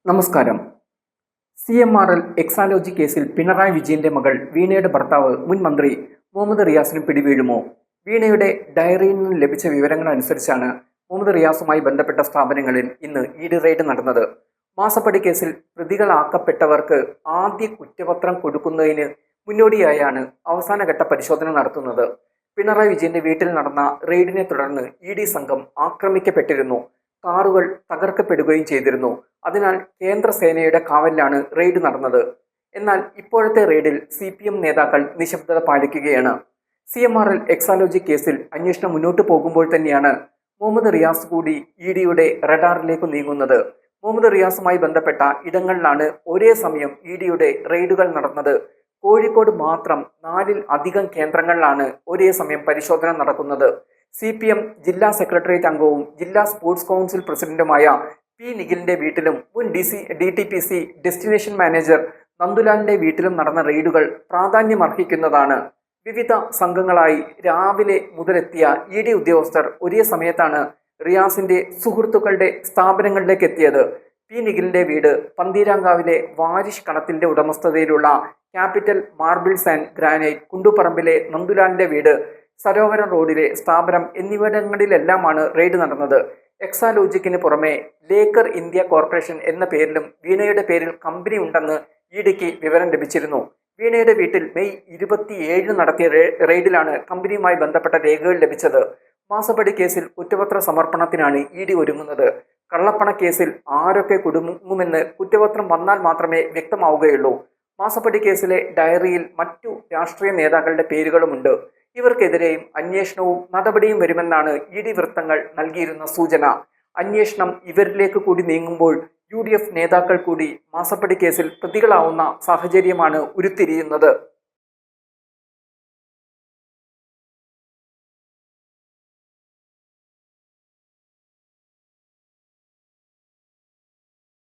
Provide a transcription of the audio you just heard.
നമസ്കാരം. CMRL എക്സാലോജി കേസിൽ പിണറായി വിജയന്റെ മകൾ വീണയുടെ ഭർത്താവ് മുൻ മന്ത്രി മുഹമ്മദ് റിയാസിന് പിടിവീഴുമോ? വീണയുടെ ഡയറിയിൽ നിന്ന് ലഭിച്ച വിവരങ്ങൾ അനുസരിച്ചാണ് മുഹമ്മദ് റിയാസുമായി ബന്ധപ്പെട്ട സ്ഥാപനങ്ങളിൽ ഇന്ന് ഇഡി റെയ്ഡ് നടന്നത്. മാസപ്പടി കേസിൽ പ്രതികളാക്കപ്പെട്ടവർക്ക് ആദ്യ കുറ്റപത്രം കൊടുക്കുന്നതിന് മുന്നോടിയായാണ് അവസാനഘട്ട പരിശോധന നടത്തുന്നത്. പിണറായി വിജയന്റെ വീട്ടിൽ നടന്ന റെയ്ഡിനെ തുടർന്ന് ഇഡി സംഘം ആക്രമിക്കപ്പെട്ടിരുന്നു. കാറുകൾ തകർക്കപ്പെടുകയും ചെയ്തിരുന്നു. അതിനാൽ കേന്ദ്ര സേനയുടെ കാവലിലാണ് റെയ്ഡ് നടന്നത്. എന്നാൽ ഇപ്പോഴത്തെ റെയ്ഡിൽ CPM നേതാക്കൾ നിശബ്ദത പാലിക്കുകയാണ്. CMRL എക്സാലോജി കേസിൽ അന്വേഷണം മുന്നോട്ട് പോകുമ്പോൾ തന്നെയാണ് മുഹമ്മദ് റിയാസ് കൂടി ഇഡിയുടെ റഡാറിലേക്ക് നീങ്ങുന്നത്. മുഹമ്മദ് റിയാസുമായി ബന്ധപ്പെട്ട ഇടങ്ങളിലാണ് ഒരേ സമയം ഇഡിയുടെ റെയ്ഡുകൾ നടന്നത്. കോഴിക്കോട് മാത്രം 4-ൽ അധികം കേന്ദ്രങ്ങളിലാണ് ഒരേ സമയം പരിശോധന നടക്കുന്നത്. CPM ജില്ലാ സെക്രട്ടേറിയറ്റ് അംഗവും ജില്ലാ സ്പോർട്സ് കൗൺസിൽ പ്രസിഡന്റുമായ P. നിഖിലിന്റെ വീട്ടിലും മുൻ DTPC ഡെസ്റ്റിനേഷൻ മാനേജർ നന്ദുലാലിന്റെ വീട്ടിലും നടന്ന റെയ്ഡുകൾ പ്രാധാന്യമർഹിക്കുന്നതാണ്. വിവിധ സംഘങ്ങളായി രാവിലെ മുതലെത്തിയ ഇഡി ഉദ്യോഗസ്ഥർ ഒരേ സമയത്താണ് റിയാസിന്റെ സുഹൃത്തുക്കളുടെ സ്ഥാപനങ്ങളിലേക്ക് എത്തിയത്. P. നിഖിലിന്റെ വീട് പന്തീരാങ്കാവിലെ വാരിഷ് കണത്തിന്റെ ഉടമസ്ഥതയിലുള്ള ക്യാപിറ്റൽ മാർബിൾസ് ആൻഡ് ഗ്രാനൈറ്റ്, കുണ്ടുപറമ്പിലെ നന്ദുലാലിന്റെ വീട്, സരോവരം റോഡിലെ സ്ഥാപനം എന്നിവിടങ്ങളിലെല്ലാമാണ് റെയ്ഡ് നടന്നത്. എക്സാലോജിക്കിന് പുറമെ ലേക്കർ ഇന്ത്യ കോർപ്പറേഷൻ എന്ന പേരിലും വീണയുടെ പേരിൽ കമ്പനി ഉണ്ടെന്ന് ഇഡിക്ക് വിവരം ലഭിച്ചിരുന്നു. വീണയുടെ വീട്ടിൽ മെയ് 27 നടത്തിയ റെയ്ഡിലാണ് കമ്പനിയുമായി ബന്ധപ്പെട്ട രേഖകൾ ലഭിച്ചത്. മാസപ്പടി കേസിൽ കുറ്റപത്ര സമർപ്പണത്തിനാണ് ഇഡി ഒരുങ്ങുന്നത്. കള്ളപ്പണ കേസിൽ ആരൊക്കെ കുടുങ്ങുമെന്ന് കുറ്റപത്രം വന്നാൽ മാത്രമേ വ്യക്തമാവുകയുള്ളൂ. മാസപ്പടി കേസിലെ ഡയറിയിൽ മറ്റു രാഷ്ട്രീയ നേതാക്കളുടെ പേരുകളുമുണ്ട്. ഇവർക്കെതിരെയും അന്വേഷണവും നടപടിയും വരുമെന്നാണ് ഇഡി വൃത്തങ്ങൾ നൽകിയിരുന്ന സൂചന. അന്വേഷണം ഇവരിലേക്ക് കൂടി നീങ്ങുമ്പോൾ UDF നേതാക്കൾ കൂടി മാസപ്പടി കേസിൽ പ്രതികളാവുന്ന സാഹചര്യമാണ് ഉരുത്തിരിയുന്നത്.